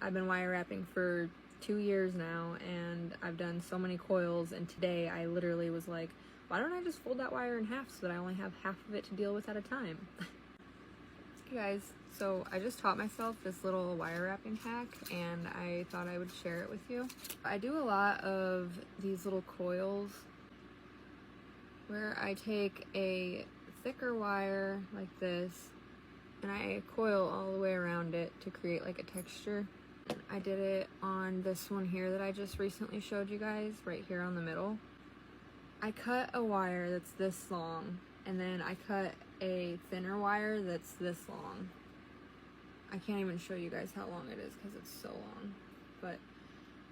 I've been wire wrapping for 2 years now, and I've done so many coils, and today I literally was like, why don't I just fold that wire in half so that I only have half of it to deal with at a time? Hey guys, so I just taught myself this little wire wrapping hack, and I thought I would share it with you. I do a lot of these little coils where I take a thicker wire like this and I coil all the way around it to create like a texture. I did it on this one here that I just recently showed you guys, right here on the middle. I cut a wire that's this long, and then I cut a thinner wire that's this long. I can't even show you guys how long it is because it's so long. But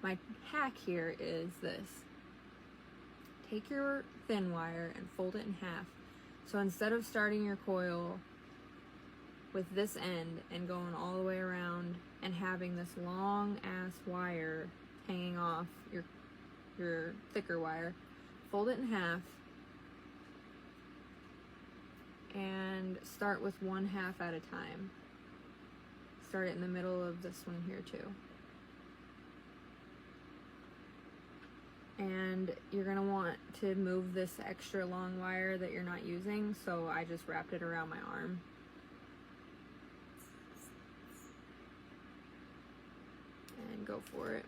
my hack here is this. Take your thin wire and fold it in half. So instead of starting your coil with this end and going all the way around and having this long ass wire hanging off your thicker wire, fold it in half and start with 1/2 at a time. Start it in the middle of this one here too. And you're gonna want to move this extra long wire that you're not using, so I just wrapped it around my arm. And go for it.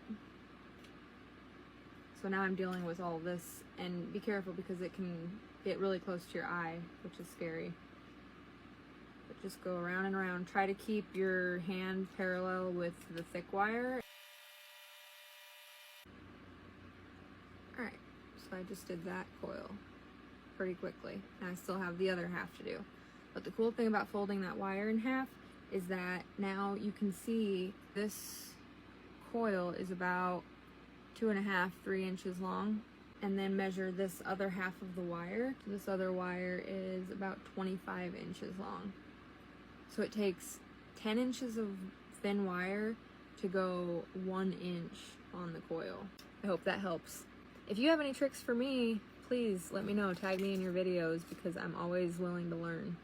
So now I'm dealing with all this, and be careful because it can get really close to your eye, which is scary. But just go around and around. Try to keep your hand parallel with the thick wire. Alright, so I just did that coil pretty quickly, and I still have the other half to do. But the cool thing about folding that wire in half is that now you can see this coil is about 2.5, 3 inches long, and then measure this other half of the wire. This other wire is about 25 inches long. So it takes 10 inches of thin wire to go 1 inch on the coil. I hope that helps. If you have any tricks for me, please let me know. Tag me in your videos because I'm always willing to learn.